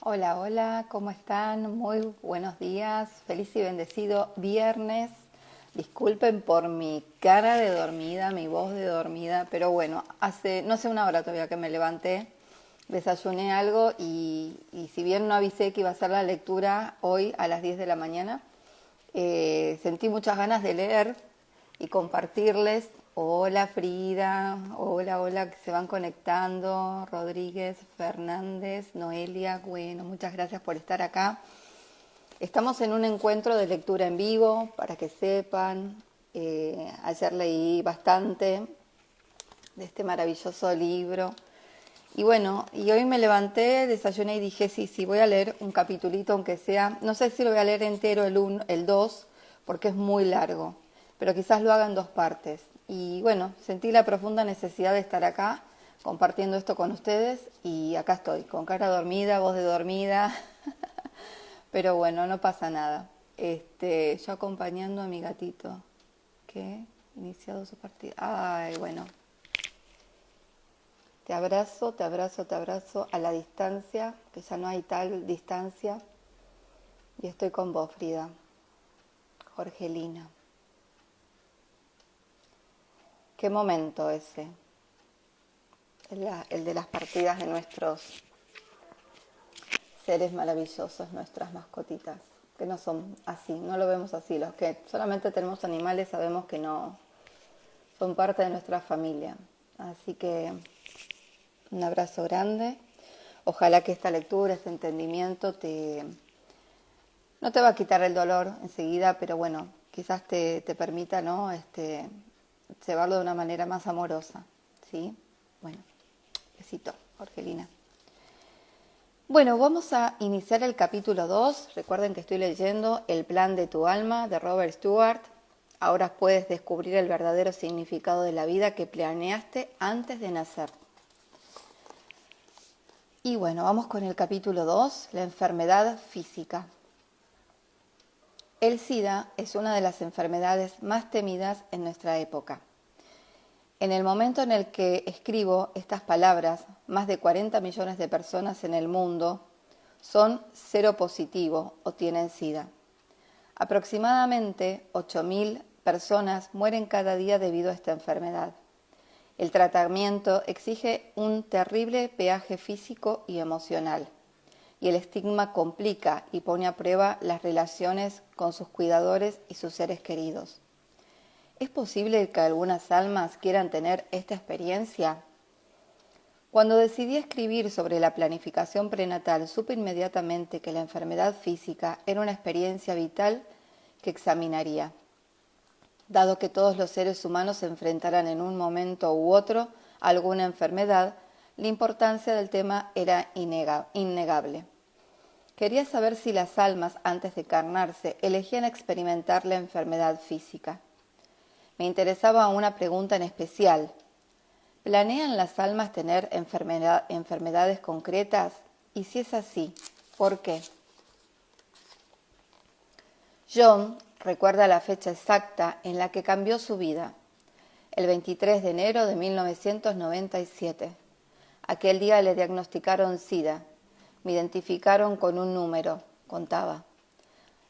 Hola, hola, ¿cómo están? Muy buenos días, feliz y bendecido viernes. Disculpen por mi cara de dormida, mi voz de dormida, pero bueno, hace no sé una hora todavía que me levanté, desayuné algo y si bien no avisé que iba a hacer la lectura hoy a las 10 de la mañana, sentí muchas ganas de leer y compartirles. Hola Frida, hola, hola, que se van conectando, Rodríguez, Fernández, Noelia, bueno, muchas gracias por estar acá. Estamos en un encuentro de lectura en vivo, para que sepan. Ayer leí bastante de este maravilloso libro. Y bueno, y hoy me levanté, desayuné y dije, sí, voy a leer un capitulito, aunque sea, no sé si lo voy a leer entero el 2 porque es muy largo, pero quizás lo haga en dos partes. Y bueno, sentí la profunda necesidad de estar acá, compartiendo esto con ustedes, y acá estoy, con cara dormida, voz de dormida, pero bueno, no pasa nada. Yo acompañando a mi gatito, que ha iniciado su partida. Ay, bueno, te abrazo, te abrazo, te abrazo a la distancia, que ya no hay tal distancia. Y estoy con vos, Frida. Jorgelina. Qué momento ese. El de las partidas de nuestros seres maravillosos, nuestras mascotitas. Que no son así, no lo vemos así. Los que solamente tenemos animales sabemos que no son parte de nuestra familia. Así que un abrazo grande. Ojalá que esta lectura, este entendimiento no te va a quitar el dolor enseguida, pero bueno, quizás te permita, ¿no? Llevarlo de una manera más amorosa, ¿sí? Bueno, besito, Jorgelina. Bueno, vamos a iniciar el capítulo 2. Recuerden que estoy leyendo El plan de tu alma de Robert Stewart. Ahora puedes descubrir el verdadero significado de la vida que planeaste antes de nacer. Y bueno, vamos con el capítulo 2, la enfermedad física. El SIDA es una de las enfermedades más temidas en nuestra época. En el momento en el que escribo estas palabras, más de 40 millones de personas en el mundo son seropositivo o tienen SIDA. Aproximadamente 8.000 personas mueren cada día debido a esta enfermedad. El tratamiento exige un terrible peaje físico y emocional, y el estigma complica y pone a prueba las relaciones con sus cuidadores y sus seres queridos. ¿Es posible que algunas almas quieran tener esta experiencia? Cuando decidí escribir sobre la planificación prenatal, supe inmediatamente que la enfermedad física era una experiencia vital que examinaría. Dado que todos los seres humanos se enfrentarán en un momento u otro a alguna enfermedad, la importancia del tema era innegable. Quería saber si las almas, antes de encarnarse, elegían experimentar la enfermedad física. Me interesaba una pregunta en especial. ¿Planean las almas tener enfermedades concretas? Y si es así, ¿por qué? John recuerda la fecha exacta en la que cambió su vida, el 23 de enero de 1997. Aquel día le diagnosticaron SIDA. Me identificaron con un número, contaba.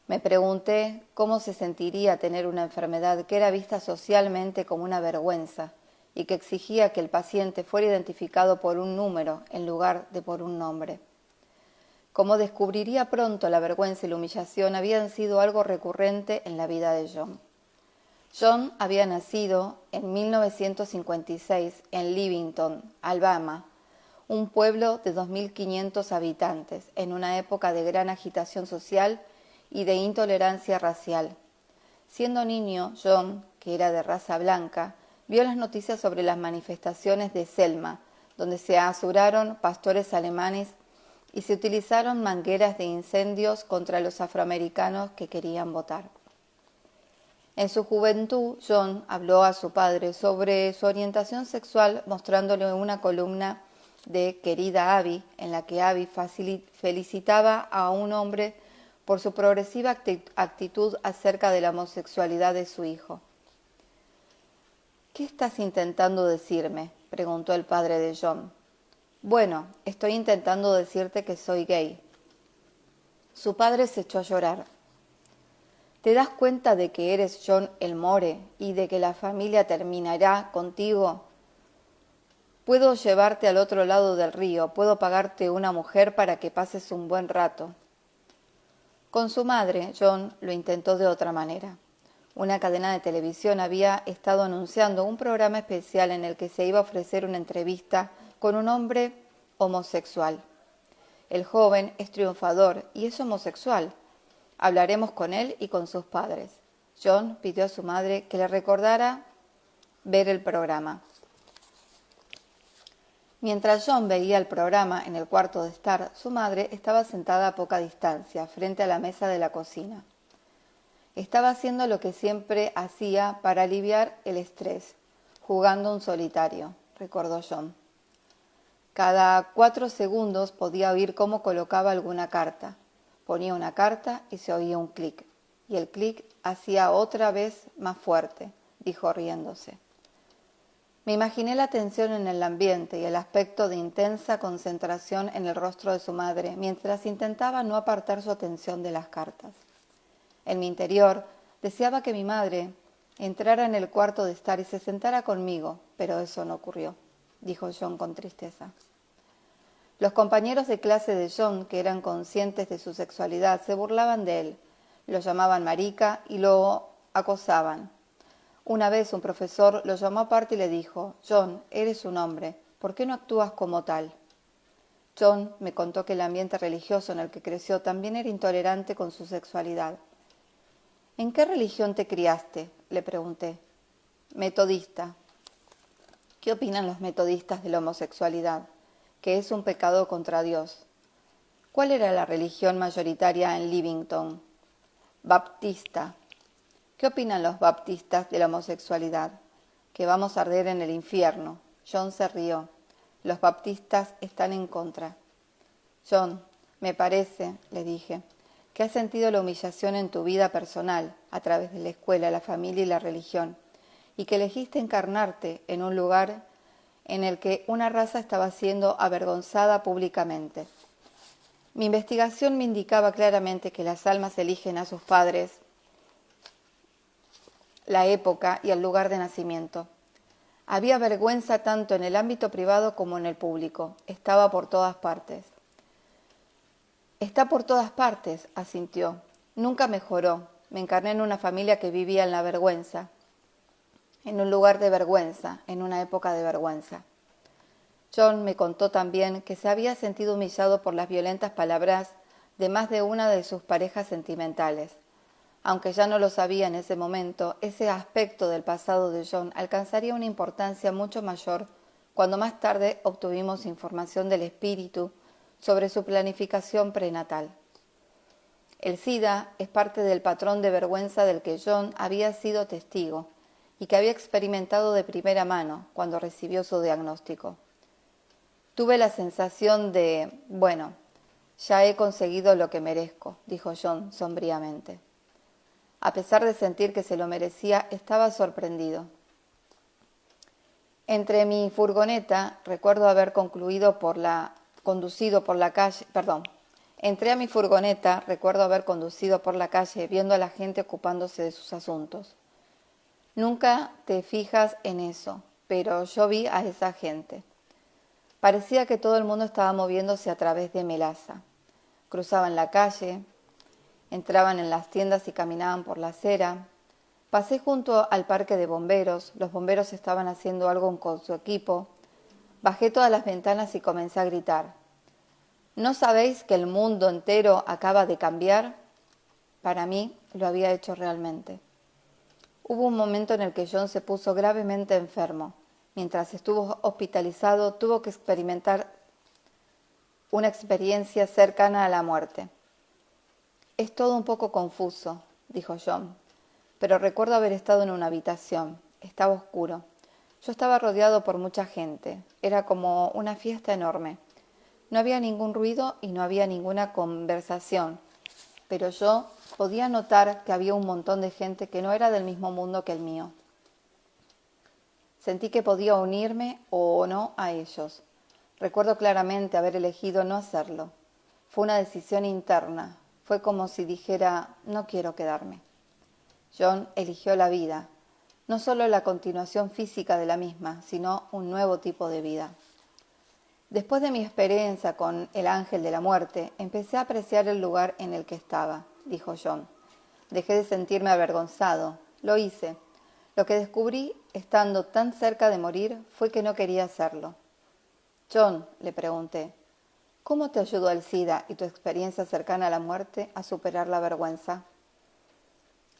Me pregunté cómo se sentiría tener una enfermedad que era vista socialmente como una vergüenza y que exigía que el paciente fuera identificado por un número en lugar de por un nombre. Como descubriría pronto, la vergüenza y la humillación habían sido algo recurrente en la vida de John. John había nacido en 1956 en Livingston, Alabama, un pueblo de 2.500 habitantes, en una época de gran agitación social y de intolerancia racial. Siendo niño, John, que era de raza blanca, vio las noticias sobre las manifestaciones de Selma, donde se asuraron pastores alemanes y se utilizaron mangueras de incendios contra los afroamericanos que querían votar. En su juventud, John habló a su padre sobre su orientación sexual, mostrándole una columna de Querida Abby, en la que Abby felicitaba a un hombre por su progresiva actitud acerca de la homosexualidad de su hijo. ¿Qué estás intentando decirme?, preguntó el padre de John. Bueno, estoy intentando decirte que soy gay. Su padre se echó a llorar. ¿Te das cuenta de que eres John Elmore y de que la familia terminará contigo? Puedo llevarte al otro lado del río, puedo pagarte una mujer para que pases un buen rato. Con su madre, John lo intentó de otra manera. Una cadena de televisión había estado anunciando un programa especial en el que se iba a ofrecer una entrevista con un hombre homosexual. El joven es triunfador y es homosexual. Hablaremos con él y con sus padres. John pidió a su madre que le recordara ver el programa. Mientras John veía el programa en el cuarto de estar, su madre estaba sentada a poca distancia, frente a la mesa de la cocina. Estaba haciendo lo que siempre hacía para aliviar el estrés, jugando un solitario, recordó John. Cada 4 segundos podía oír cómo colocaba alguna carta. Ponía una carta y se oía un clic, y el clic hacía otra vez más fuerte, dijo riéndose. Me imaginé la tensión en el ambiente y el aspecto de intensa concentración en el rostro de su madre, mientras intentaba no apartar su atención de las cartas. En mi interior deseaba que mi madre entrara en el cuarto de estar y se sentara conmigo, pero eso no ocurrió, dijo John con tristeza. Los compañeros de clase de John, que eran conscientes de su sexualidad, se burlaban de él, lo llamaban marica y lo acosaban. Una vez un profesor lo llamó aparte y le dijo: «John, eres un hombre, ¿por qué no actúas como tal?». John me contó que el ambiente religioso en el que creció también era intolerante con su sexualidad. «¿En qué religión te criaste?», le pregunté. «Metodista». «¿Qué opinan los metodistas de la homosexualidad?», que es un pecado contra Dios. «¿Cuál era la religión mayoritaria en Livington?». «Baptista». «¿Qué opinan los baptistas de la homosexualidad?». «Que vamos a arder en el infierno». John se rió. «Los baptistas están en contra». «John, me parece», le dije, «que has sentido la humillación en tu vida personal, a través de la escuela, la familia y la religión, y que elegiste encarnarte en un lugar en el que una raza estaba siendo avergonzada públicamente. Mi investigación me indicaba claramente que las almas eligen a sus padres, la época y el lugar de nacimiento. Había vergüenza tanto en el ámbito privado como en el público. Estaba por todas partes». «Está por todas partes», asintió. «Nunca mejoró. Me encarné en una familia que vivía en la vergüenza, en un lugar de vergüenza, en una época de vergüenza». John me contó también que se había sentido humillado por las violentas palabras de más de una de sus parejas sentimentales. Aunque ya no lo sabía en ese momento, ese aspecto del pasado de John alcanzaría una importancia mucho mayor cuando más tarde obtuvimos información del espíritu sobre su planificación prenatal. El SIDA es parte del patrón de vergüenza del que John había sido testigo y que había experimentado de primera mano cuando recibió su diagnóstico. Tuve la sensación de, bueno, ya he conseguido lo que merezco, dijo John sombríamente. A pesar de sentir que se lo merecía, estaba sorprendido. Entré a mi furgoneta, recuerdo haber conducido por la calle viendo a la gente ocupándose de sus asuntos. Nunca te fijas en eso, pero yo vi a esa gente. Parecía que todo el mundo estaba moviéndose a través de Melaza. Cruzaban la calle, entraban en las tiendas y caminaban por la acera. Pasé junto al parque de bomberos, los bomberos estaban haciendo algo con su equipo. Bajé todas las ventanas y comencé a gritar. ¿No sabéis que el mundo entero acaba de cambiar? Para mí lo había hecho realmente. Hubo un momento en el que John se puso gravemente enfermo. Mientras estuvo hospitalizado, tuvo que experimentar una experiencia cercana a la muerte. «Es todo un poco confuso», dijo John, «pero recuerdo haber estado en una habitación. Estaba oscuro. Yo estaba rodeado por mucha gente. Era como una fiesta enorme. No había ningún ruido y no había ninguna conversación, pero yo podía notar que había un montón de gente que no era del mismo mundo que el mío. Sentí que podía unirme o no a ellos. Recuerdo claramente haber elegido no hacerlo. Fue una decisión interna. Fue como si dijera, no quiero quedarme. John eligió la vida, no solo la continuación física de la misma, sino un nuevo tipo de vida. Después de mi experiencia con el ángel de la muerte, empecé a apreciar el lugar en el que estaba, dijo John. Dejé de sentirme avergonzado. Lo hice. Lo que descubrí, estando tan cerca de morir, fue que no quería hacerlo. John, le pregunté, ¿cómo te ayudó el SIDA y tu experiencia cercana a la muerte a superar la vergüenza?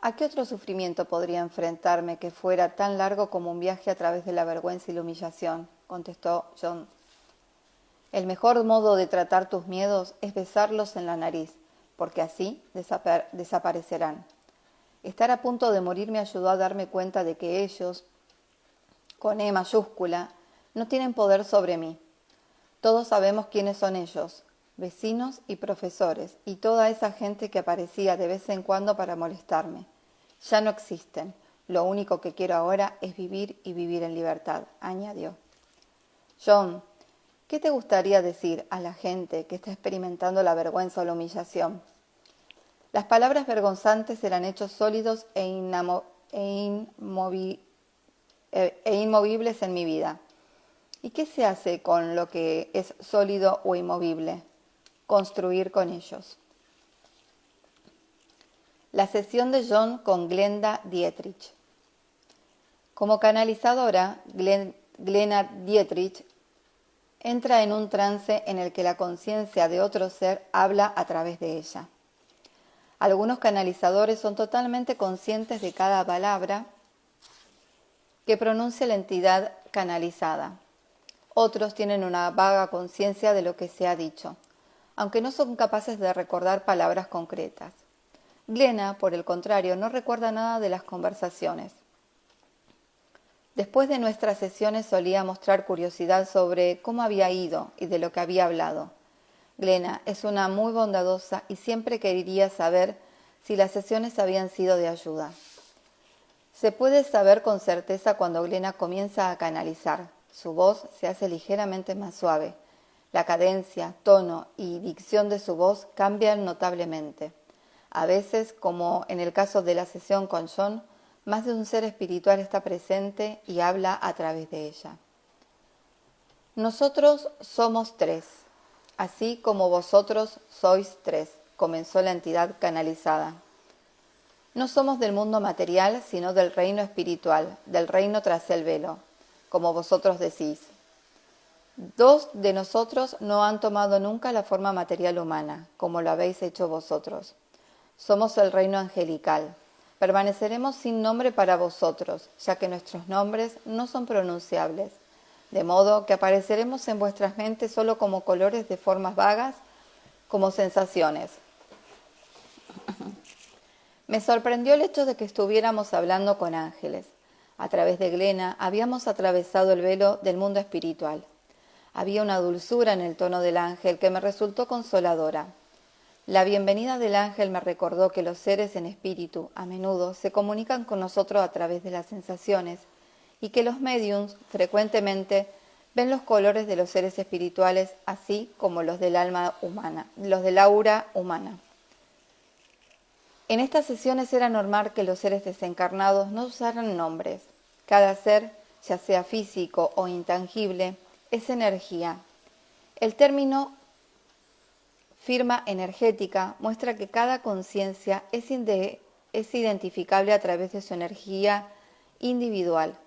¿A qué otro sufrimiento podría enfrentarme que fuera tan largo como un viaje a través de la vergüenza y la humillación? Contestó John. El mejor modo de tratar tus miedos es besarlos en la nariz, porque así desaparecerán. Estar a punto de morir me ayudó a darme cuenta de que ellos, con E mayúscula, no tienen poder sobre mí. Todos sabemos quiénes son ellos, vecinos y profesores, y toda esa gente que aparecía de vez en cuando para molestarme. Ya no existen. Lo único que quiero ahora es vivir y vivir en libertad, añadió. John, ¿qué te gustaría decir a la gente que está experimentando la vergüenza o la humillación? Las palabras vergonzantes eran hechos sólidos e inmovibles en mi vida. ¿Y qué se hace con lo que es sólido o inmovible? Construir con ellos. La sesión de John con Glenda Dietrich. Como canalizadora, Glenda Dietrich entra en un trance en el que la conciencia de otro ser habla a través de ella. Algunos canalizadores son totalmente conscientes de cada palabra que pronuncia la entidad canalizada. Otros tienen una vaga conciencia de lo que se ha dicho, aunque no son capaces de recordar palabras concretas. Glenda, por el contrario, no recuerda nada de las conversaciones. Después de nuestras sesiones solía mostrar curiosidad sobre cómo había ido y de lo que había hablado. Glenda es una muy bondadosa y siempre quería saber si las sesiones habían sido de ayuda. Se puede saber con certeza cuando Glenda comienza a canalizar. Su voz se hace ligeramente más suave. La cadencia, tono y dicción de su voz cambian notablemente. A veces, como en el caso de la sesión con John, más de un ser espiritual está presente y habla a través de ella. Nosotros somos tres, así como vosotros sois tres, comenzó la entidad canalizada. No somos del mundo material, sino del reino espiritual, del reino tras el velo, como vosotros decís. Dos de nosotros no han tomado nunca la forma material humana, como lo habéis hecho vosotros. Somos el reino angelical. Permaneceremos sin nombre para vosotros, ya que nuestros nombres no son pronunciables, de modo que apareceremos en vuestras mentes solo como colores de formas vagas, como sensaciones. Me sorprendió el hecho de que estuviéramos hablando con ángeles. A través de Glenda habíamos atravesado el velo del mundo espiritual. Había una dulzura en el tono del ángel que me resultó consoladora. La bienvenida del ángel me recordó que los seres en espíritu a menudo se comunican con nosotros a través de las sensaciones y que los médiums frecuentemente ven los colores de los seres espirituales así como los del alma humana, los del aura humana. En estas sesiones era normal que los seres desencarnados no usaran nombres. Cada ser, ya sea físico o intangible, es energía. El término firma energética muestra que cada conciencia es identificable a través de su energía individual.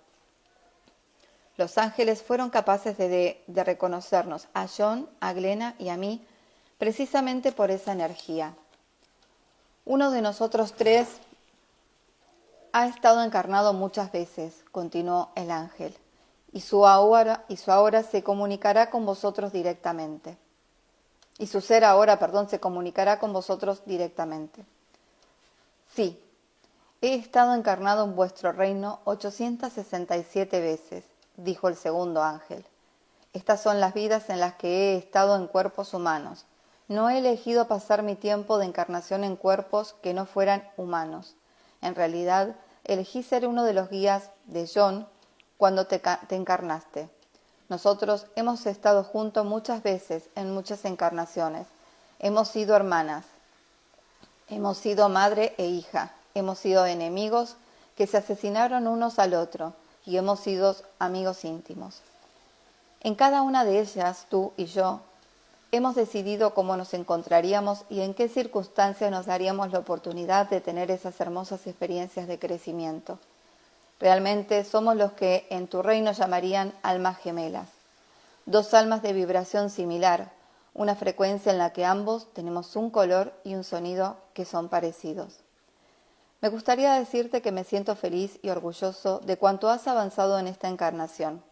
Los ángeles fueron capaces de reconocernos a John, a Glenda y a mí precisamente por esa energía. Uno de nosotros tres ha estado encarnado muchas veces, continuó el ángel, y su aura se comunicará con vosotros directamente. Y su ser ahora, se comunicará con vosotros directamente. Sí, he estado encarnado en vuestro reino 867 veces, dijo el segundo ángel. Estas son las vidas en las que he estado en cuerpos humanos. No he elegido pasar mi tiempo de encarnación en cuerpos que no fueran humanos. En realidad, elegí ser uno de los guías de John cuando te encarnaste. Nosotros hemos estado juntos muchas veces en muchas encarnaciones. Hemos sido hermanas. Hemos sido madre e hija, hemos sido enemigos que se asesinaron unos al otro y hemos sido amigos íntimos. En cada una de ellas, tú y yo, hemos decidido cómo nos encontraríamos y en qué circunstancias nos daríamos la oportunidad de tener esas hermosas experiencias de crecimiento. Realmente somos los que en tu reino llamarían almas gemelas. Dos almas de vibración similar, una frecuencia en la que ambos tenemos un color y un sonido que son parecidos. Me gustaría decirte que me siento feliz y orgulloso de cuánto has avanzado en esta encarnación.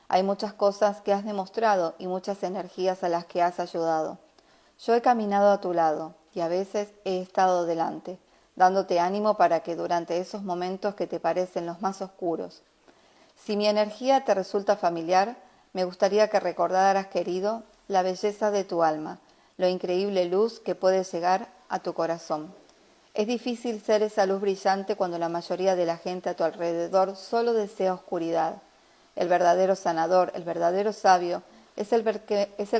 Hay muchas cosas que has demostrado y muchas energías a las que has ayudado. Yo he caminado a tu lado y a veces he estado delante, dándote ánimo para que durante esos momentos que te parecen los más oscuros. Si mi energía te resulta familiar, me gustaría que recordaras, querido, la belleza de tu alma, la increíble luz que puede llegar a tu corazón. Es difícil ser esa luz brillante cuando la mayoría de la gente a tu alrededor solo desea oscuridad. El verdadero sanador, el verdadero sabio, es el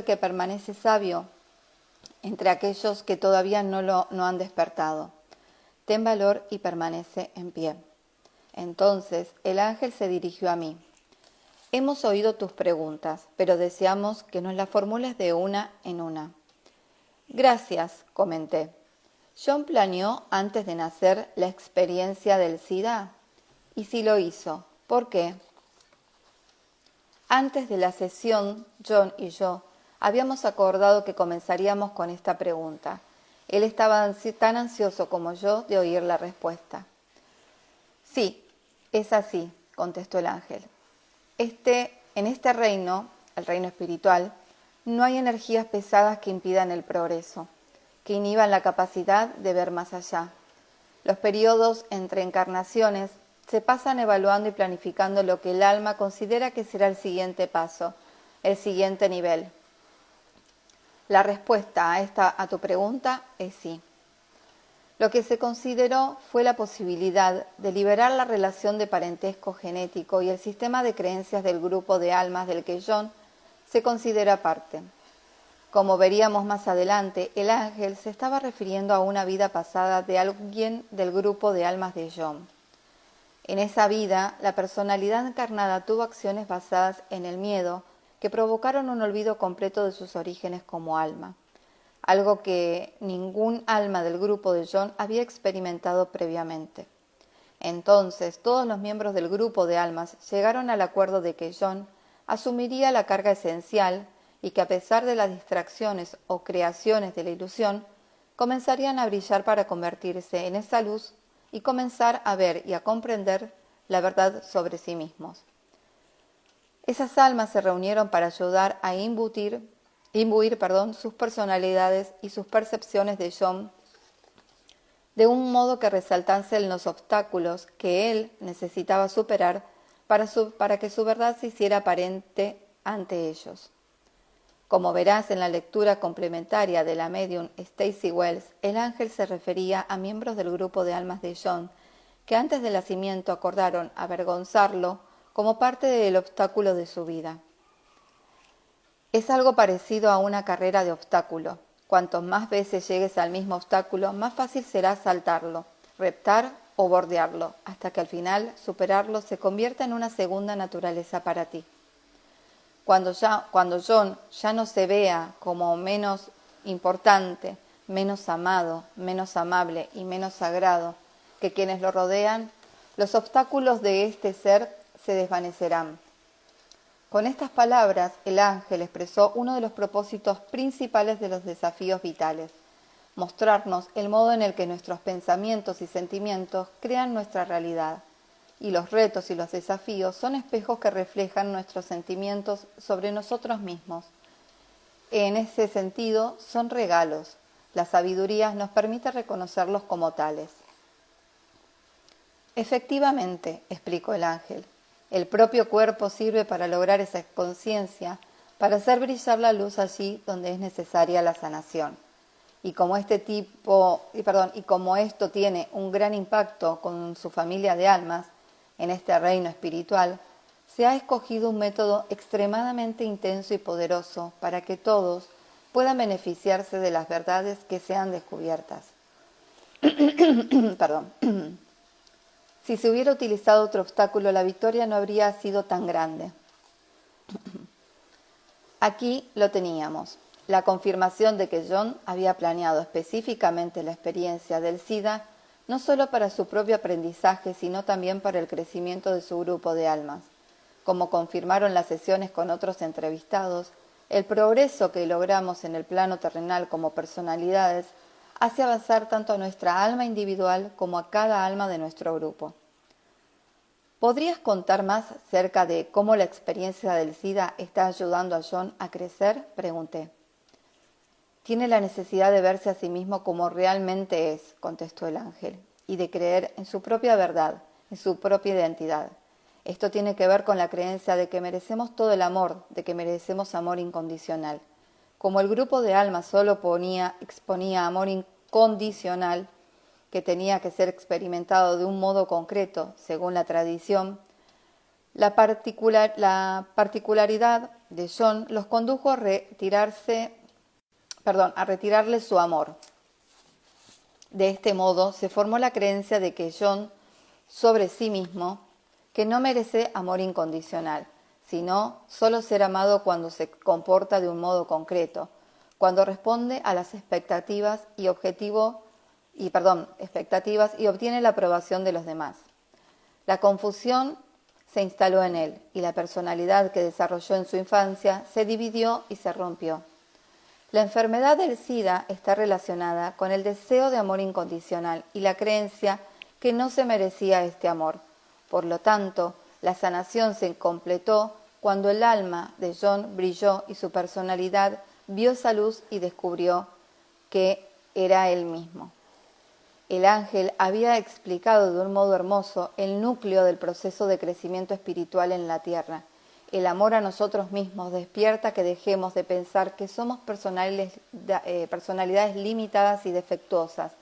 que permanece sabio entre aquellos que todavía no han despertado. Ten valor y permanece en pie. Entonces el ángel se dirigió a mí. Hemos oído tus preguntas, pero deseamos que nos las formules de una en una. Gracias, comenté. ¿John planeó antes de nacer la experiencia del SIDA? Y si lo hizo, ¿por qué? Antes de la sesión, John y yo habíamos acordado que comenzaríamos con esta pregunta. Él estaba tan ansioso como yo de oír la respuesta. Sí, es así, contestó el ángel. En este reino, el reino espiritual, no hay energías pesadas que impidan el progreso, que inhiban la capacidad de ver más allá. Los periodos entre encarnaciones se pasan evaluando y planificando lo que el alma considera que será el siguiente paso, el siguiente nivel. La respuesta a tu pregunta es sí. Lo que se consideró fue la posibilidad de liberar la relación de parentesco genético y el sistema de creencias del grupo de almas del que John se considera parte. Como veríamos más adelante, el ángel se estaba refiriendo a una vida pasada de alguien del grupo de almas de John. En esa vida, la personalidad encarnada tuvo acciones basadas en el miedo que provocaron un olvido completo de sus orígenes como alma, algo que ningún alma del grupo de John había experimentado previamente. Entonces, todos los miembros del grupo de almas llegaron al acuerdo de que John asumiría la carga esencial y que a pesar de las distracciones o creaciones de la ilusión, comenzarían a brillar para convertirse en esa luz y comenzar a ver y a comprender la verdad sobre sí mismos. Esas almas se reunieron para ayudar a imbuir sus personalidades y sus percepciones de John de un modo que resaltasen los obstáculos que él necesitaba superar para que su verdad se hiciera aparente ante ellos. Como verás en la lectura complementaria de la medium Stacy Wells, el ángel se refería a miembros del grupo de almas de John que antes del nacimiento acordaron avergonzarlo como parte del obstáculo de su vida. Es algo parecido a una carrera de obstáculo. Cuantos más veces llegues al mismo obstáculo, más fácil será saltarlo, reptar o bordearlo, hasta que al final superarlo se convierta en una segunda naturaleza para ti. Cuando John ya no se vea como menos importante, menos amado, menos amable y menos sagrado que quienes lo rodean, los obstáculos de este ser se desvanecerán. Con estas palabras, el ángel expresó uno de los propósitos principales de los desafíos vitales, mostrarnos el modo en el que nuestros pensamientos y sentimientos crean nuestra realidad. Y los retos y los desafíos son espejos que reflejan nuestros sentimientos sobre nosotros mismos. En ese sentido, son regalos. La sabiduría nos permite reconocerlos como tales. Efectivamente, explicó el ángel, el propio cuerpo sirve para lograr esa conciencia, para hacer brillar la luz allí donde es necesaria la sanación. Y como esto tiene un gran impacto con su familia de almas en este reino espiritual, se ha escogido un método extremadamente intenso y poderoso para que todos puedan beneficiarse de las verdades que sean descubiertas. Perdón. Si se hubiera utilizado otro obstáculo, la victoria no habría sido tan grande. Aquí lo teníamos, la confirmación de que John había planeado específicamente la experiencia del SIDA no solo para su propio aprendizaje, sino también para el crecimiento de su grupo de almas. Como confirmaron las sesiones con otros entrevistados, el progreso que logramos en el plano terrenal como personalidades hace avanzar tanto a nuestra alma individual como a cada alma de nuestro grupo. ¿Podrías contar más acerca de cómo la experiencia del SIDA está ayudando a John a crecer?, pregunté. Tiene la necesidad de verse a sí mismo como realmente es, contestó el ángel, y de creer en su propia verdad, en su propia identidad. Esto tiene que ver con la creencia de que merecemos todo el amor, de que merecemos amor incondicional. Como el grupo de almas solo exponía amor incondicional, que tenía que ser experimentado de un modo concreto, según la tradición, la particularidad de John los condujo a retirarle su amor. De este modo se formó la creencia de que John, sobre sí mismo, que no merece amor incondicional, sino solo ser amado cuando se comporta de un modo concreto, cuando responde a las expectativas y obtiene la aprobación de los demás. La confusión se instaló en él y la personalidad que desarrolló en su infancia se dividió y se rompió. La enfermedad del SIDA está relacionada con el deseo de amor incondicional y la creencia que no se merecía este amor. Por lo tanto, la sanación se completó cuando el alma de John brilló y su personalidad vio esa luz y descubrió que era él mismo. El ángel había explicado de un modo hermoso el núcleo del proceso de crecimiento espiritual en la tierra. El amor a nosotros mismos despierta que dejemos de pensar que somos personalidades limitadas y defectuosas.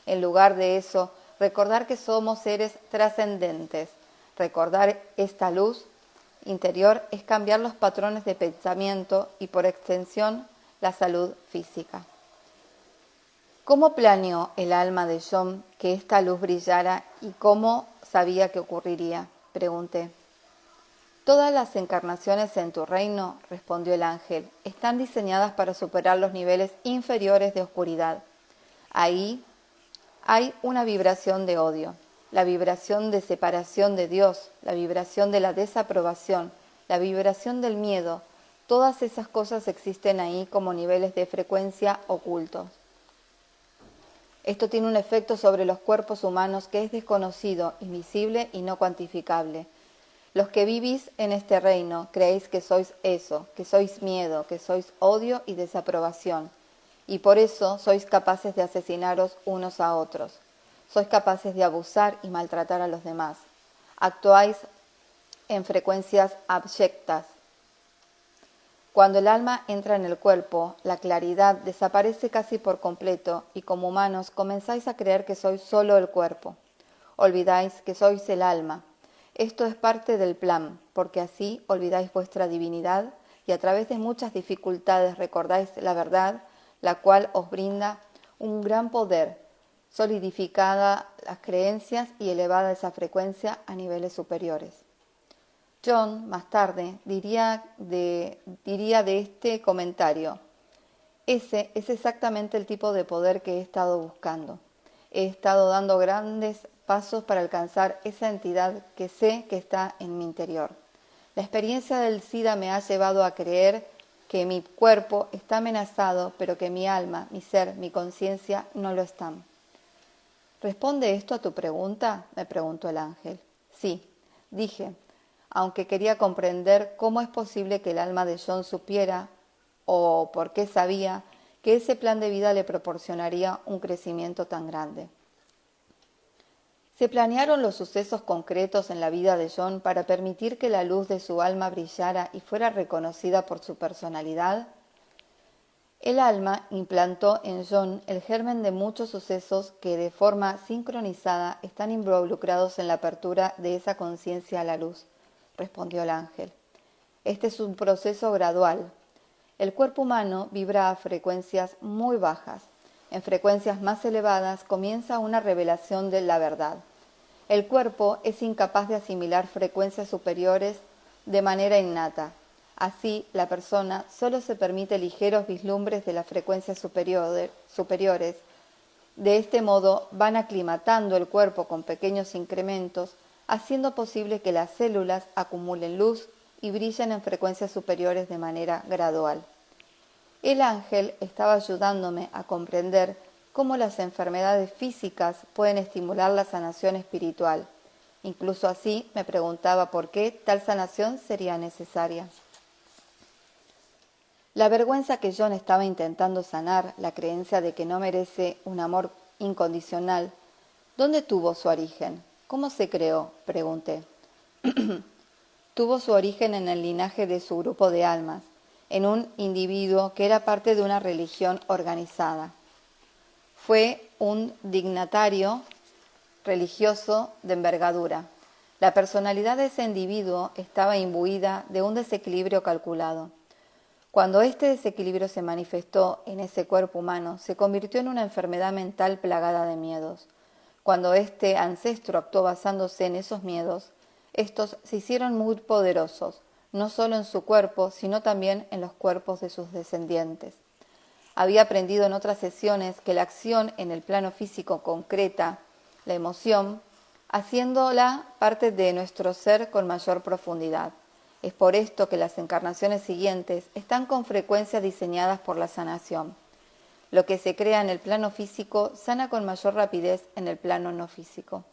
En lugar de eso, recordar que somos seres trascendentes. Recordar esta luz interior es cambiar los patrones de pensamiento y, por extensión, la salud física. ¿Cómo planeó el alma de John que esta luz brillara y cómo sabía que ocurriría?, pregunté. Todas las encarnaciones en tu reino, respondió el ángel, están diseñadas para superar los niveles inferiores de oscuridad. Ahí hay una vibración de odio, la vibración de separación de Dios, la vibración de la desaprobación, la vibración del miedo. Todas esas cosas existen ahí como niveles de frecuencia ocultos. Esto tiene un efecto sobre los cuerpos humanos que es desconocido, invisible y no cuantificable. Los que vivís en este reino creéis que sois eso, que sois miedo, que sois odio y desaprobación, y por eso sois capaces de asesinaros unos a otros. Sois capaces de abusar y maltratar a los demás. Actuáis en frecuencias abyectas. Cuando el alma entra en el cuerpo, la claridad desaparece casi por completo y como humanos comenzáis a creer que sois solo el cuerpo. Olvidáis que sois el alma. Esto es parte del plan, porque así olvidáis vuestra divinidad y a través de muchas dificultades recordáis la verdad, la cual os brinda un gran poder, solidificada las creencias y elevada esa frecuencia a niveles superiores. John, más tarde, diría de este comentario: ese es exactamente el tipo de poder que he estado buscando. He estado dando grandes pasos para alcanzar esa entidad que sé que está en mi interior. La experiencia del SIDA me ha llevado a creer que mi cuerpo está amenazado, pero que mi alma, mi ser, mi conciencia no lo están. ¿Responde esto a tu pregunta?, me preguntó el ángel. Sí, dije, aunque quería comprender cómo es posible que el alma de John supiera, o por qué sabía, que ese plan de vida le proporcionaría un crecimiento tan grande. ¿Se planearon los sucesos concretos en la vida de John para permitir que la luz de su alma brillara y fuera reconocida por su personalidad? El alma implantó en John el germen de muchos sucesos que de forma sincronizada están involucrados en la apertura de esa conciencia a la luz, respondió el ángel. Este es un proceso gradual. El cuerpo humano vibra a frecuencias muy bajas En frecuencias más elevadas comienza una revelación de la verdad. El cuerpo es incapaz de asimilar frecuencias superiores de manera innata. Así, la persona solo se permite ligeros vislumbres de las frecuencias superiores. De este modo, van aclimatando el cuerpo con pequeños incrementos, haciendo posible que las células acumulen luz y brillen en frecuencias superiores de manera gradual. El ángel estaba ayudándome a comprender cómo las enfermedades físicas pueden estimular la sanación espiritual. Incluso así me preguntaba por qué tal sanación sería necesaria. La vergüenza que John estaba intentando sanar, la creencia de que no merece un amor incondicional, ¿dónde tuvo su origen? ¿Cómo se creó?, pregunté. Tuvo su origen en el linaje de su grupo de almas, en un individuo que era parte de una religión organizada. Fue un dignatario religioso de envergadura. La personalidad de ese individuo estaba imbuida de un desequilibrio calculado. Cuando este desequilibrio se manifestó en ese cuerpo humano, se convirtió en una enfermedad mental plagada de miedos. Cuando este ancestro actuó basándose en esos miedos, estos se hicieron muy poderosos, no solo en su cuerpo, sino también en los cuerpos de sus descendientes. Había aprendido en otras sesiones que la acción en el plano físico concreta la emoción, haciéndola parte de nuestro ser con mayor profundidad. Es por esto que las encarnaciones siguientes están con frecuencia diseñadas por la sanación. Lo que se crea en el plano físico sana con mayor rapidez en el plano no físico.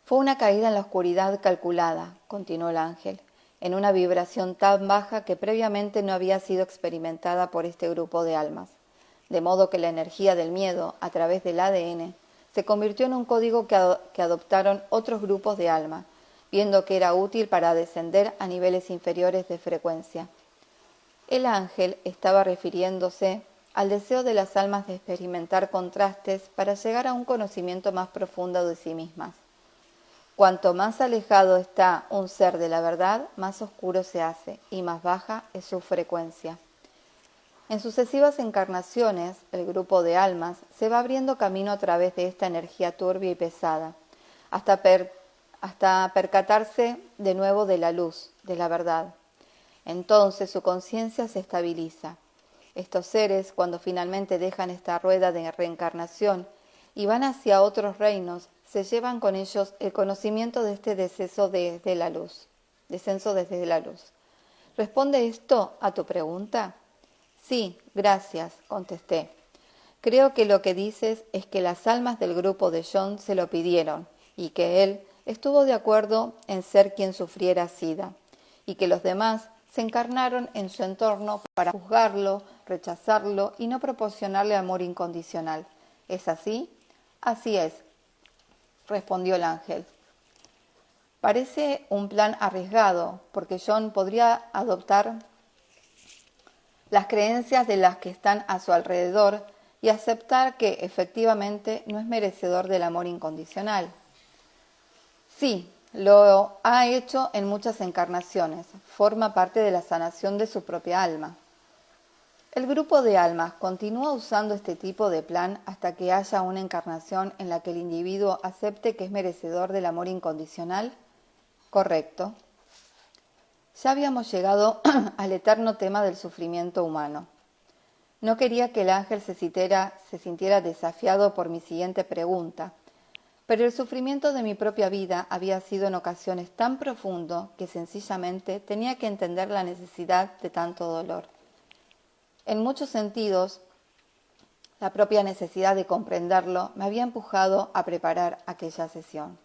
Fue una caída en la oscuridad calculada, continuó el ángel, en una vibración tan baja que previamente no había sido experimentada por este grupo de almas, de modo que la energía del miedo, a través del ADN, se convirtió en un código que adoptaron otros grupos de almas, viendo que era útil para descender a niveles inferiores de frecuencia. El ángel estaba refiriéndose al deseo de las almas de experimentar contrastes para llegar a un conocimiento más profundo de sí mismas. Cuanto más alejado está un ser de la verdad, más oscuro se hace y más baja es su frecuencia. En sucesivas encarnaciones, el grupo de almas se va abriendo camino a través de esta energía turbia y pesada, hasta percatarse de nuevo de la luz, de la verdad. Entonces su conciencia se estabiliza. Estos seres, cuando finalmente dejan esta rueda de reencarnación y van hacia otros reinos, se llevan con ellos el conocimiento de este descenso desde la luz. ¿Responde esto a tu pregunta? Sí, gracias, contesté. Creo que lo que dices es que las almas del grupo de John se lo pidieron y que él estuvo de acuerdo en ser quien sufriera SIDA y que los demás se encarnaron en su entorno para juzgarlo, rechazarlo y no proporcionarle amor incondicional. ¿Es así? Así es, respondió el ángel. Parece un plan arriesgado, porque John podría adoptar las creencias de las que están a su alrededor y aceptar que efectivamente no es merecedor del amor incondicional. Sí, lo ha hecho en muchas encarnaciones, forma parte de la sanación de su propia alma. El grupo de almas continúa usando este tipo de plan hasta que haya una encarnación en la que el individuo acepte que es merecedor del amor incondicional. Correcto. Ya habíamos llegado al eterno tema del sufrimiento humano. No quería que el ángel se sintiera desafiado por mi siguiente pregunta, pero el sufrimiento de mi propia vida había sido en ocasiones tan profundo que sencillamente tenía que entender la necesidad de tanto dolor. En muchos sentidos, la propia necesidad de comprenderlo me había empujado a preparar aquella sesión.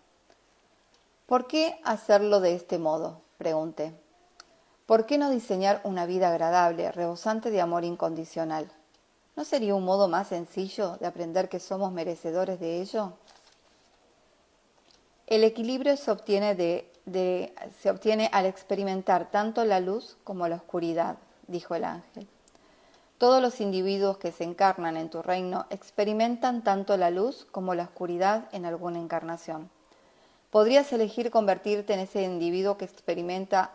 ¿Por qué hacerlo de este modo?, pregunté. ¿Por qué no diseñar una vida agradable, rebosante de amor incondicional? ¿No sería un modo más sencillo de aprender que somos merecedores de ello? El equilibrio se obtiene al experimentar tanto la luz como la oscuridad, dijo el ángel. Todos los individuos que se encarnan en tu reino experimentan tanto la luz como la oscuridad en alguna encarnación. Podrías elegir convertirte en ese individuo que experimenta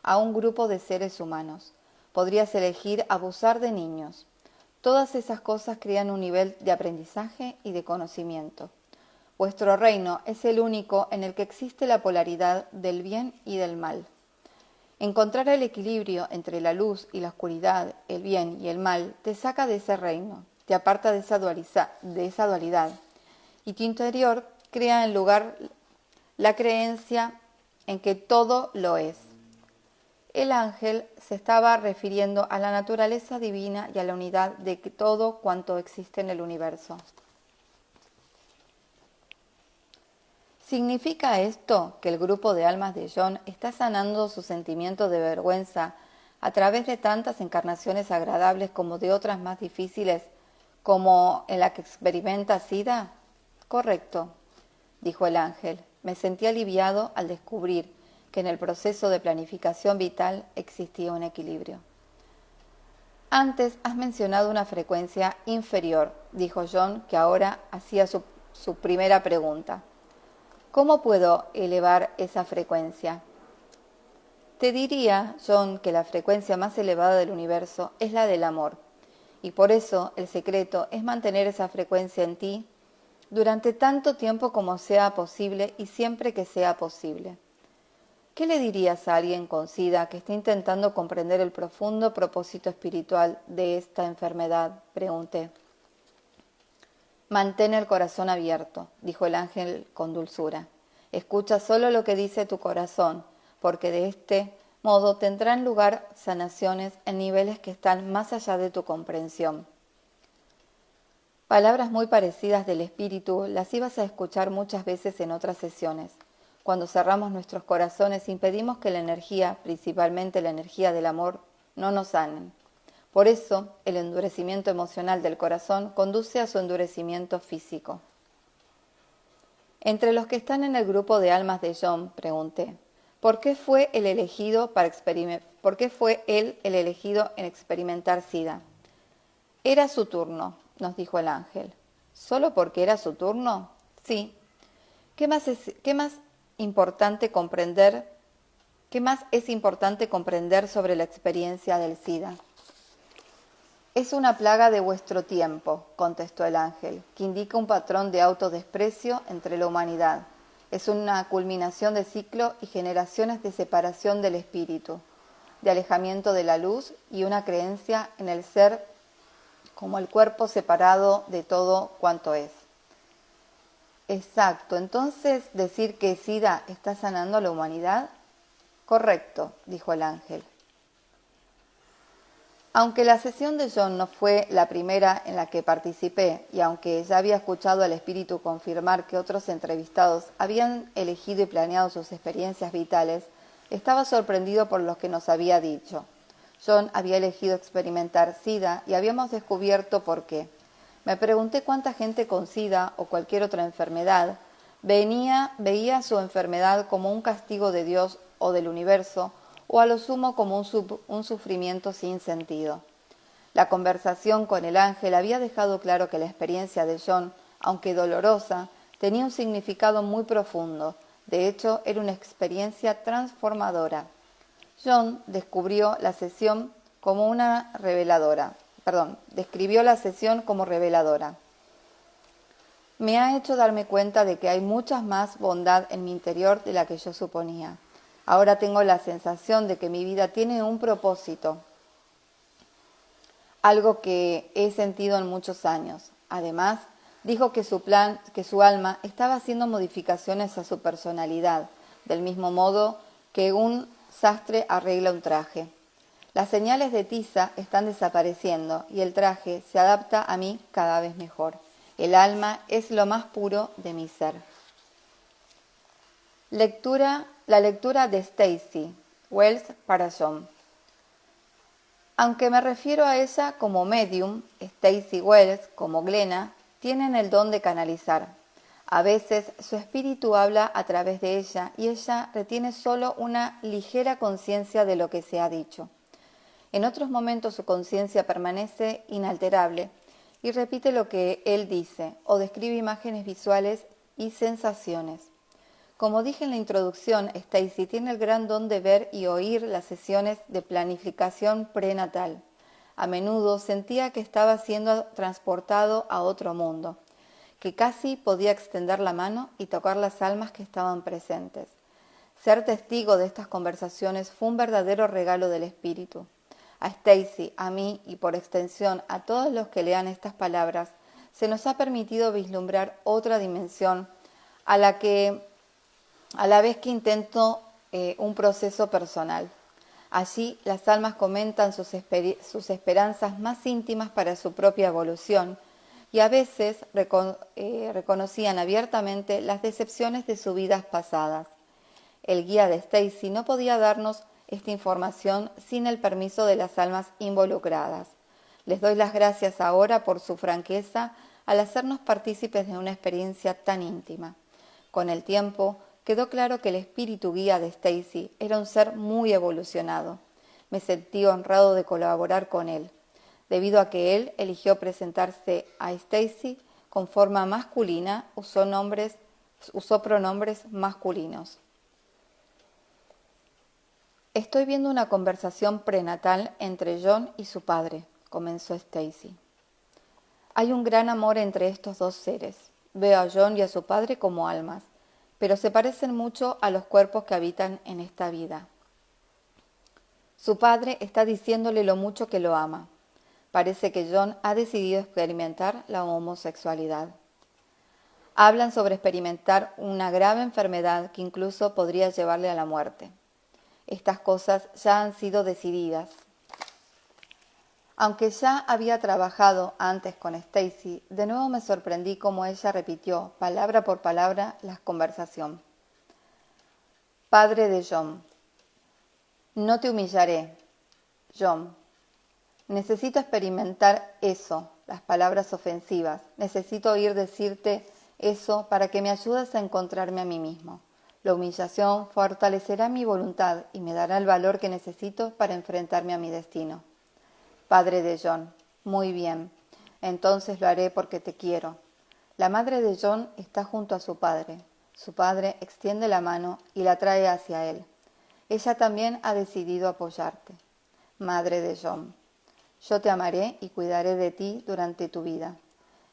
a un grupo de seres humanos. Podrías elegir abusar de niños. Todas esas cosas crean un nivel de aprendizaje y de conocimiento. Vuestro reino es el único en el que existe la polaridad del bien y del mal. Encontrar el equilibrio entre la luz y la oscuridad, el bien y el mal, te saca de ese reino, te aparta de esa dualidad, y tu interior crea en lugar la creencia en que todo lo es. El ángel se estaba refiriendo a la naturaleza divina y a la unidad de todo cuanto existe en el universo. ¿Significa esto que el grupo de almas de John está sanando su sentimiento de vergüenza a través de tantas encarnaciones agradables como de otras más difíciles, como en la que experimenta SIDA? Correcto, dijo el ángel. Me sentí aliviado al descubrir que en el proceso de planificación vital existía un equilibrio. Antes has mencionado una frecuencia inferior, dijo John, que ahora hacía su primera pregunta. ¿Cómo puedo elevar esa frecuencia? Te diría, John, que la frecuencia más elevada del universo es la del amor, y por eso el secreto es mantener esa frecuencia en ti durante tanto tiempo como sea posible y siempre que sea posible. ¿Qué le dirías a alguien con SIDA que está intentando comprender el profundo propósito espiritual de esta enfermedad? Pregunté. Mantén el corazón abierto, dijo el ángel con dulzura. Escucha solo lo que dice tu corazón, porque de este modo tendrán lugar sanaciones en niveles que están más allá de tu comprensión. Palabras muy parecidas del espíritu las ibas a escuchar muchas veces en otras sesiones. Cuando cerramos nuestros corazones impedimos que la energía, principalmente la energía del amor, no nos sanen. Por eso, el endurecimiento emocional del corazón conduce a su endurecimiento físico. Entre los que están en el grupo de almas de John, pregunté, ¿por qué fue él el elegido en experimentar SIDA? Era su turno, nos dijo el ángel. ¿Solo porque era su turno? Sí. ¿Qué más es importante comprender sobre la experiencia del SIDA? Es una plaga de vuestro tiempo, contestó el ángel, que indica un patrón de autodesprecio entre la humanidad. Es una culminación de ciclo y generaciones de separación del espíritu, de alejamiento de la luz y una creencia en el ser como el cuerpo separado de todo cuanto es. Exacto, entonces decir que SIDA está sanando a la humanidad. Correcto, dijo el ángel. Aunque la sesión de John no fue la primera en la que participé y aunque ya había escuchado al espíritu confirmar que otros entrevistados habían elegido y planeado sus experiencias vitales, estaba sorprendido por lo que nos había dicho. John había elegido experimentar SIDA y habíamos descubierto por qué. Me pregunté cuánta gente con SIDA o cualquier otra enfermedad veía su enfermedad como un castigo de Dios o del universo, o a lo sumo como un sufrimiento sin sentido. La conversación con el ángel había dejado claro que la experiencia de John, aunque dolorosa, tenía un significado muy profundo. De hecho, era una experiencia transformadora. John describió la sesión como reveladora. Me ha hecho darme cuenta de que hay mucha más bondad en mi interior de la que yo suponía. Ahora tengo la sensación de que mi vida tiene un propósito, algo que he sentido en muchos años. Además, dijo que su alma estaba haciendo modificaciones a su personalidad, del mismo modo que un sastre arregla un traje. Las señales de tiza están desapareciendo y el traje se adapta a mí cada vez mejor. El alma es lo más puro de mi ser. La lectura de Stacy Wells para John. Aunque me refiero a ella como medium, Stacy Wells, como Glenna, tienen el don de canalizar. A veces su espíritu habla a través de ella y ella retiene solo una ligera conciencia de lo que se ha dicho. En otros momentos su conciencia permanece inalterable y repite lo que él dice o describe imágenes visuales y sensaciones. Como dije en la introducción, Stacy tiene el gran don de ver y oír las sesiones de planificación prenatal. A menudo sentía que estaba siendo transportado a otro mundo, que casi podía extender la mano y tocar las almas que estaban presentes. Ser testigo de estas conversaciones fue un verdadero regalo del espíritu. A Stacy, a mí y por extensión a todos los que lean estas palabras, se nos ha permitido vislumbrar otra dimensión a la vez que intento un proceso personal. Allí las almas comentan sus esperanzas más íntimas para su propia evolución y a veces reconocían abiertamente las decepciones de sus vidas pasadas. El guía de Stacy no podía darnos esta información sin el permiso de las almas involucradas. Les doy las gracias ahora por su franqueza al hacernos partícipes de una experiencia tan íntima. Con el tiempo, quedó claro que el espíritu guía de Stacy era un ser muy evolucionado. Me sentí honrado de colaborar con él, debido a que él eligió presentarse a Stacy con forma masculina, usó pronombres masculinos. Estoy viendo una conversación prenatal entre John y su padre, comenzó Stacy. Hay un gran amor entre estos dos seres. Veo a John y a su padre como almas, pero se parecen mucho a los cuerpos que habitan en esta vida. Su padre está diciéndole lo mucho que lo ama. Parece que John ha decidido experimentar la homosexualidad. Hablan sobre experimentar una grave enfermedad que incluso podría llevarle a la muerte. Estas cosas ya han sido decididas. Aunque ya había trabajado antes con Stacy, de nuevo me sorprendí cómo ella repitió, palabra por palabra, la conversación. Padre de John. No te humillaré. John. Necesito experimentar eso, las palabras ofensivas. Necesito oír decirte eso para que me ayudes a encontrarme a mí mismo. La humillación fortalecerá mi voluntad y me dará el valor que necesito para enfrentarme a mi destino. Padre de John. Muy bien. Entonces lo haré porque te quiero. La madre de John está junto a su padre. Su padre extiende la mano y la trae hacia él. Ella también ha decidido apoyarte. Madre de John. Yo te amaré y cuidaré de ti durante tu vida.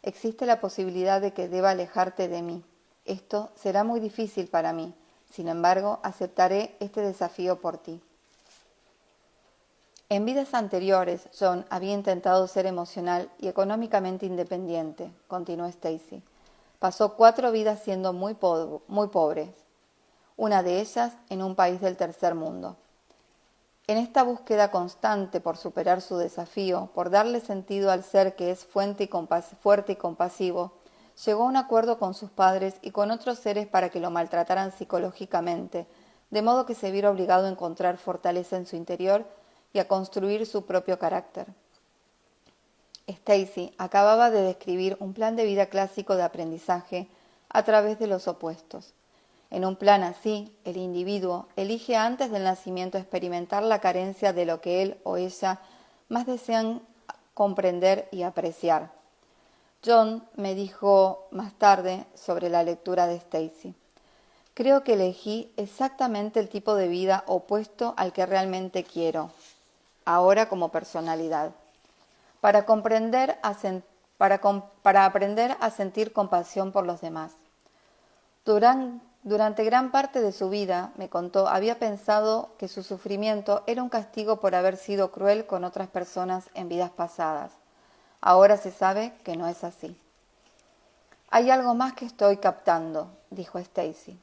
Existe la posibilidad de que deba alejarte de mí. Esto será muy difícil para mí. Sin embargo, aceptaré este desafío por ti. En vidas anteriores, John había intentado ser emocional y económicamente independiente, continuó Stacy. Pasó 4 vidas siendo muy pobres, una de ellas en un país del tercer mundo. En esta búsqueda constante por superar su desafío, por darle sentido al ser que es fuerte y compasivo, llegó a un acuerdo con sus padres y con otros seres para que lo maltrataran psicológicamente, de modo que se viera obligado a encontrar fortaleza en su interior y a construir su propio carácter. Stacy acababa de describir un plan de vida clásico de aprendizaje a través de los opuestos. En un plan así, el individuo elige antes del nacimiento experimentar la carencia de lo que él o ella más desean comprender y apreciar. John me dijo más tarde sobre la lectura de Stacy. Creo que elegí exactamente el tipo de vida opuesto al que realmente quiero, ahora como personalidad, para aprender a sentir compasión por los demás. Durante gran parte de su vida, me contó, había pensado que su sufrimiento era un castigo por haber sido cruel con otras personas en vidas pasadas. Ahora se sabe que no es así. Hay algo más que estoy captando, dijo Stacy.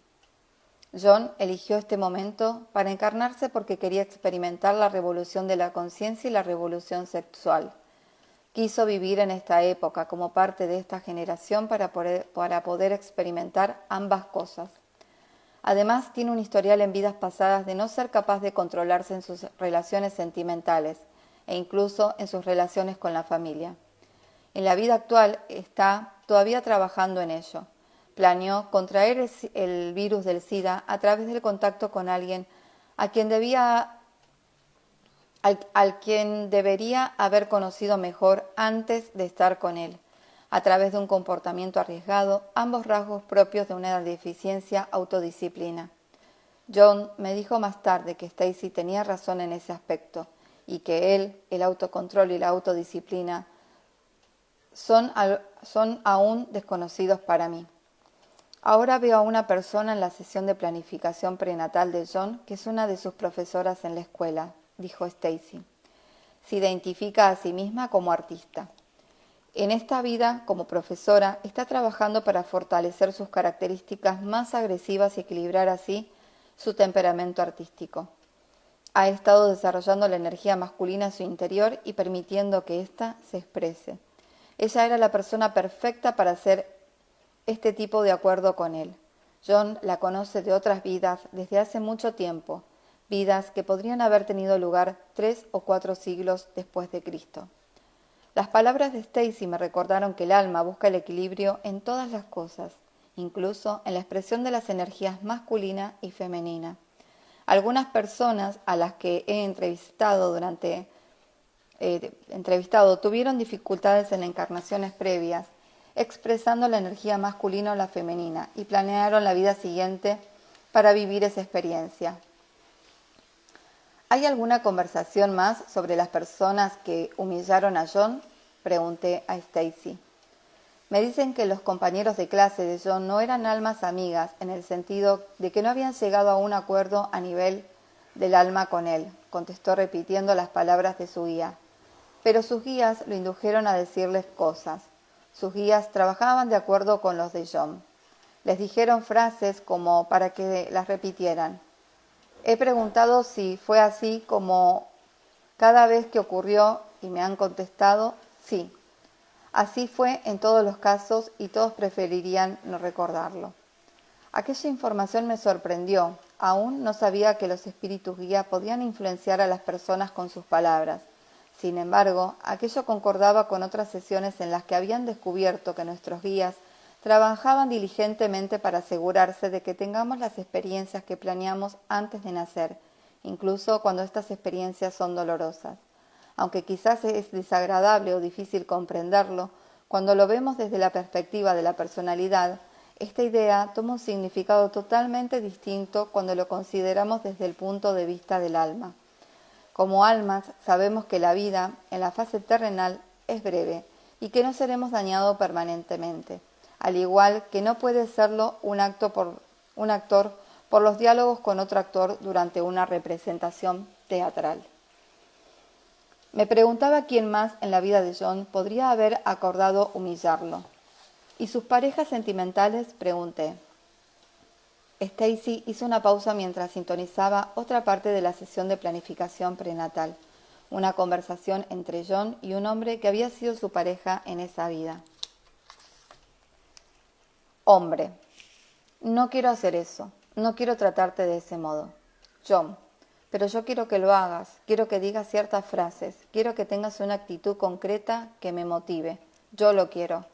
John eligió este momento para encarnarse porque quería experimentar la revolución de la conciencia y la revolución sexual. Quiso vivir en esta época como parte de esta generación para poder experimentar ambas cosas. Además, tiene un historial en vidas pasadas de no ser capaz de controlarse en sus relaciones sentimentales e incluso en sus relaciones con la familia. En la vida actual está todavía trabajando en ello. Planeó contraer el virus del SIDA a través del contacto con alguien al quien debería haber conocido mejor antes de estar con él, a través de un comportamiento arriesgado, ambos rasgos propios de una deficiencia autodisciplina. John me dijo más tarde que Stacy tenía razón en ese aspecto y que él, el autocontrol y la autodisciplina, son aún desconocidos para mí. Ahora veo a una persona en la sesión de planificación prenatal de John, que es una de sus profesoras en la escuela, dijo Stacy. Se identifica a sí misma como artista. En esta vida, como profesora, está trabajando para fortalecer sus características más agresivas y equilibrar así su temperamento artístico. Ha estado desarrollando la energía masculina en su interior y permitiendo que ésta se exprese. Ella era la persona perfecta para hacer este tipo de acuerdo con él. John la conoce de otras vidas desde hace mucho tiempo, vidas que podrían haber tenido lugar 3 o 4 siglos después de Cristo. Las palabras de Stacy me recordaron que el alma busca el equilibrio en todas las cosas, incluso en la expresión de las energías masculina y femenina. Algunas personas a las que he entrevistado tuvieron dificultades en encarnaciones previas, expresando la energía masculina o la femenina, y planearon la vida siguiente para vivir esa experiencia. ¿Hay alguna conversación más sobre las personas que humillaron a John?, pregunté a Stacy. Me dicen que los compañeros de clase de John no eran almas amigas en el sentido de que no habían llegado a un acuerdo a nivel del alma con él, contestó repitiendo las palabras de su guía. Pero sus guías lo indujeron a decirles cosas. Sus guías trabajaban de acuerdo con los de John. Les dijeron frases como para que las repitieran. He preguntado si fue así como cada vez que ocurrió y me han contestado sí. Así fue en todos los casos y todos preferirían no recordarlo. Aquella información me sorprendió. Aún no sabía que los espíritus guía podían influenciar a las personas con sus palabras. Sin embargo, aquello concordaba con otras sesiones en las que habían descubierto que nuestros guías trabajaban diligentemente para asegurarse de que tengamos las experiencias que planeamos antes de nacer, incluso cuando estas experiencias son dolorosas. Aunque quizás es desagradable o difícil comprenderlo, cuando lo vemos desde la perspectiva de la personalidad, esta idea toma un significado totalmente distinto cuando lo consideramos desde el punto de vista del alma. Como almas, sabemos que la vida, en la fase terrenal, es breve y que no seremos dañados permanentemente, al igual que no puede serlo un actor por los diálogos con otro actor durante una representación teatral. Me preguntaba quién más en la vida de John podría haber acordado humillarlo. ¿Y sus parejas sentimentales?, pregunté. Stacy hizo una pausa mientras sintonizaba otra parte de la sesión de planificación prenatal, una conversación entre John y un hombre que había sido su pareja en esa vida. Hombre: no quiero hacer eso, no quiero tratarte de ese modo. John: pero yo quiero que lo hagas, quiero que digas ciertas frases, quiero que tengas una actitud concreta que me motive. Yo lo quiero.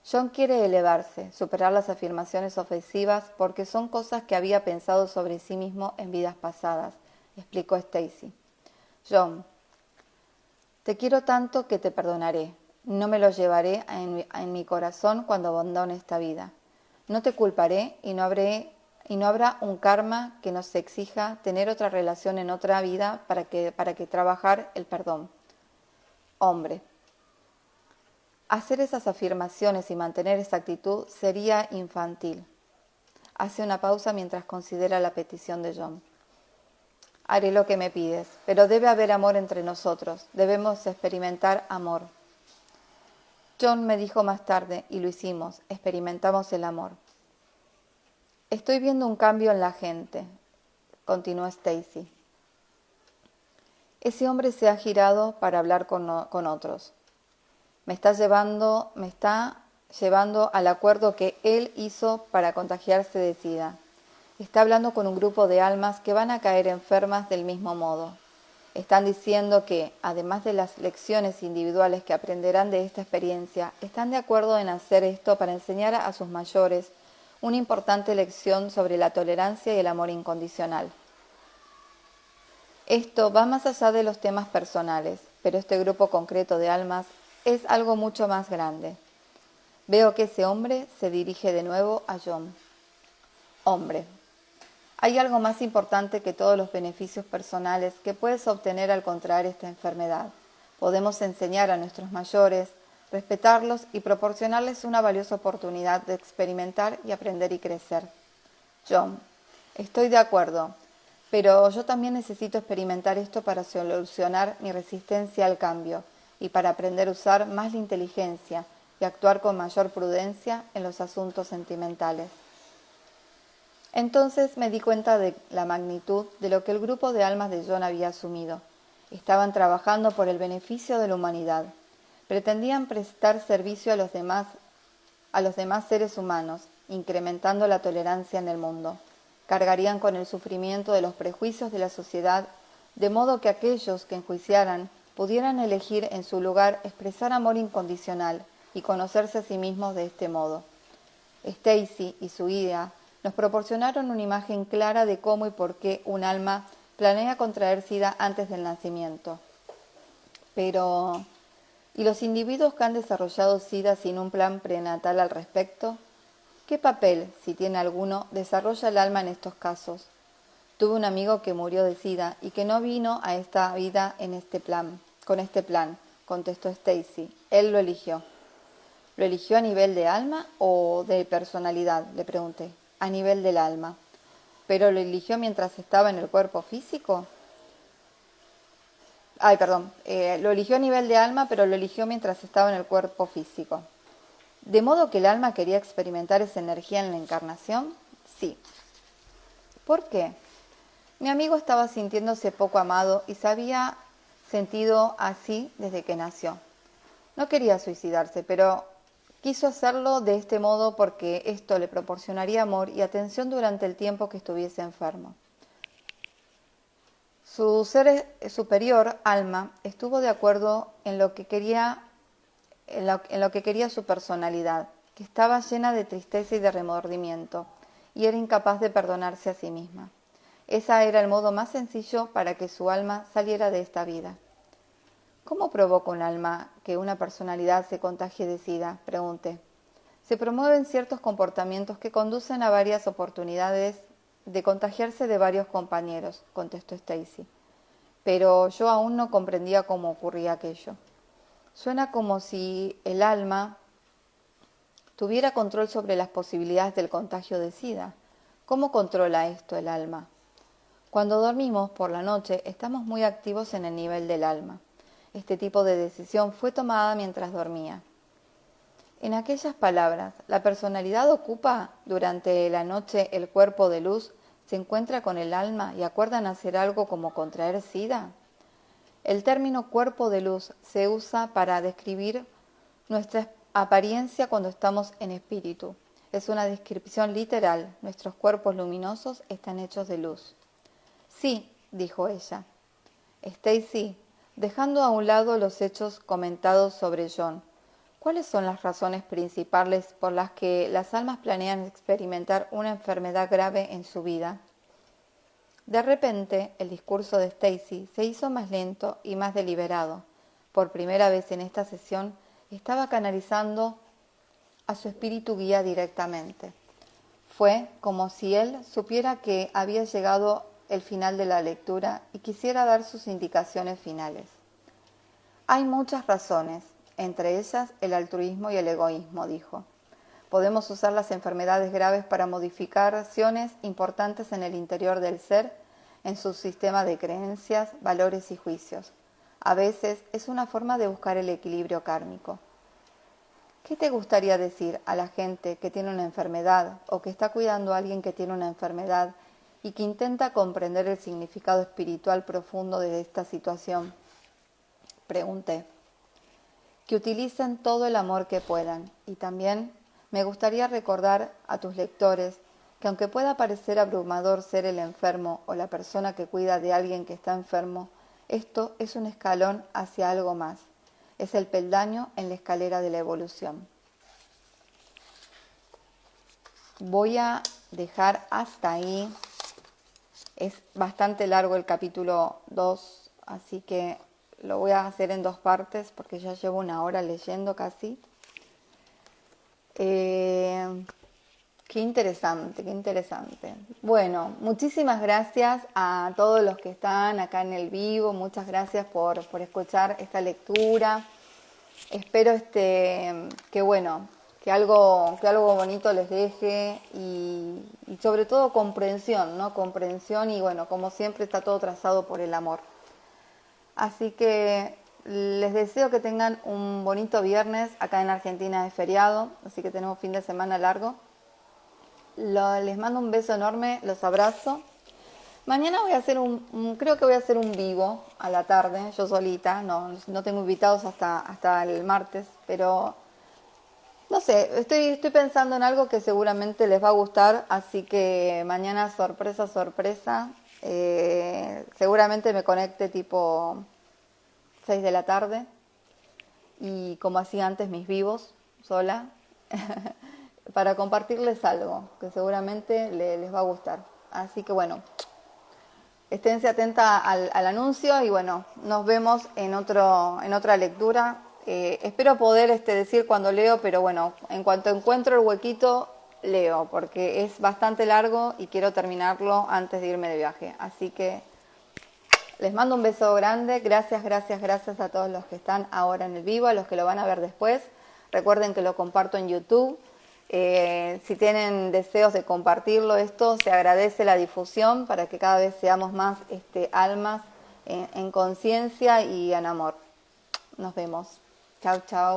John quiere elevarse, superar las afirmaciones ofensivas porque son cosas que había pensado sobre sí mismo en vidas pasadas, explicó Stacy. John: te quiero tanto que te perdonaré. No me lo llevaré en mi corazón cuando abandone esta vida. No te culparé y no habrá un karma que nos exija tener otra relación en otra vida para que trabajar el perdón. Hombre: hacer esas afirmaciones y mantener esa actitud sería infantil. Hace una pausa mientras considera la petición de John. Haré lo que me pides, pero debe haber amor entre nosotros. Debemos experimentar amor. John me dijo más tarde, y lo hicimos, experimentamos el amor. Estoy viendo un cambio en la gente, continuó Stacy. Ese hombre se ha girado para hablar con otros. Me está llevando al acuerdo que él hizo para contagiarse de SIDA. Está hablando con un grupo de almas que van a caer enfermas del mismo modo. Están diciendo que, además de las lecciones individuales que aprenderán de esta experiencia, están de acuerdo en hacer esto para enseñar a sus mayores una importante lección sobre la tolerancia y el amor incondicional. Esto va más allá de los temas personales, pero este grupo concreto de almas es algo mucho más grande. Veo que ese hombre se dirige de nuevo a John. Hombre: Hay algo más importante que todos los beneficios personales que puedes obtener al contraer esta enfermedad. Podemos enseñar a nuestros mayores, respetarlos y proporcionarles una valiosa oportunidad de experimentar y aprender y crecer. John: estoy de acuerdo, pero yo también necesito experimentar esto para solucionar mi resistencia al cambio y para aprender a usar más la inteligencia y actuar con mayor prudencia en los asuntos sentimentales. Entonces me di cuenta de la magnitud de lo que el grupo de almas de John había asumido. Estaban trabajando por el beneficio de la humanidad. Pretendían prestar servicio a los demás seres humanos, incrementando la tolerancia en el mundo. Cargarían con el sufrimiento de los prejuicios de la sociedad, de modo que aquellos que enjuiciaran pudieran elegir en su lugar expresar amor incondicional y conocerse a sí mismos de este modo. Stacy y su guía nos proporcionaron una imagen clara de cómo y por qué un alma planea contraer SIDA antes del nacimiento. Pero, ¿y los individuos que han desarrollado SIDA sin un plan prenatal al respecto? ¿Qué papel, si tiene alguno, desarrolla el alma en estos casos? Tuve un amigo que murió de SIDA y que no vino a esta vida con este plan, contestó Stacy. Él lo eligió. ¿Lo eligió a nivel de alma o de personalidad?, le pregunté. A nivel del alma. ¿Pero lo eligió mientras estaba en el cuerpo físico? Lo eligió a nivel de alma, pero lo eligió mientras estaba en el cuerpo físico. ¿De modo que el alma quería experimentar esa energía en la encarnación? Sí. ¿Por qué? Mi amigo estaba sintiéndose poco amado y se había sentido así desde que nació. No quería suicidarse, pero quiso hacerlo de este modo porque esto le proporcionaría amor y atención durante el tiempo que estuviese enfermo. Su ser superior, alma, estuvo de acuerdo en lo que quería su personalidad, que estaba llena de tristeza y de remordimiento, y era incapaz de perdonarse a sí misma. Ese era el modo más sencillo para que su alma saliera de esta vida. ¿Cómo provoca un alma que una personalidad se contagie de SIDA?, pregunté. Se promueven ciertos comportamientos que conducen a varias oportunidades de contagiarse de varios compañeros, contestó Stacy. Pero yo aún no comprendía cómo ocurría aquello. Suena como si el alma tuviera control sobre las posibilidades del contagio de SIDA. ¿Cómo controla esto el alma? Cuando dormimos por la noche, estamos muy activos en el nivel del alma. Este tipo de decisión fue tomada mientras dormía. En aquellas palabras, la personalidad ocupa durante la noche el cuerpo de luz, se encuentra con el alma y acuerdan hacer algo como contraer SIDA. El término cuerpo de luz se usa para describir nuestra apariencia cuando estamos en espíritu. Es una descripción literal. Nuestros cuerpos luminosos están hechos de luz. Sí, dijo ella. Stacy, dejando a un lado los hechos comentados sobre John, ¿cuáles son las razones principales por las que las almas planean experimentar una enfermedad grave en su vida? De repente, el discurso de Stacy se hizo más lento y más deliberado. Por primera vez en esta sesión, estaba canalizando a su espíritu guía directamente. Fue como si él supiera que había llegado el final de la lectura y quisiera dar sus indicaciones finales. Hay muchas razones, entre ellas el altruismo y el egoísmo, dijo. Podemos usar las enfermedades graves para modificaciones importantes en el interior del ser, en su sistema de creencias, valores y juicios. A veces es una forma de buscar el equilibrio kármico. ¿Qué te gustaría decir a la gente que tiene una enfermedad o que está cuidando a alguien que tiene una enfermedad y que intenta comprender el significado espiritual profundo de esta situación? Pregunté. Que utilicen todo el amor que puedan. Y también me gustaría recordar a tus lectores que aunque pueda parecer abrumador ser el enfermo o la persona que cuida de alguien que está enfermo, esto es un escalón hacia algo más. Es el peldaño en la escalera de la evolución. Voy a dejar hasta ahí. Es bastante largo el capítulo 2, así que lo voy a hacer en 2 partes porque ya llevo 1 hora leyendo casi. Qué interesante, qué interesante. Bueno, muchísimas gracias a todos los que están acá en el vivo. Muchas gracias por escuchar esta lectura. Espero que bueno, que algo bonito les deje y sobre todo comprensión, ¿no? Comprensión y bueno, como siempre está todo trazado por el amor. Así que les deseo que tengan un bonito viernes. Acá en Argentina es feriado, así que tenemos fin de semana largo. Les mando un beso enorme, los abrazo. Mañana voy a hacer creo que voy a hacer un vivo a la tarde, yo solita, no tengo invitados hasta el martes, pero no sé, estoy pensando en algo que seguramente les va a gustar, así que mañana sorpresa, sorpresa, seguramente me conecte tipo 6 de la tarde y como hacía antes mis vivos, sola, para compartirles algo que seguramente les va a gustar. Así que bueno, esténse atenta al anuncio y bueno, nos vemos en otra lectura. Espero poder decir cuando leo, pero bueno, en cuanto encuentro el huequito, leo, porque es bastante largo y quiero terminarlo antes de irme de viaje. Así que les mando un beso grande. Gracias, gracias, gracias a todos los que están ahora en el vivo, a los que lo van a ver después. Recuerden que lo comparto en YouTube. Si tienen deseos de compartirlo, se agradece la difusión para que cada vez seamos más almas en conciencia y en amor. Nos vemos. Chau, chau.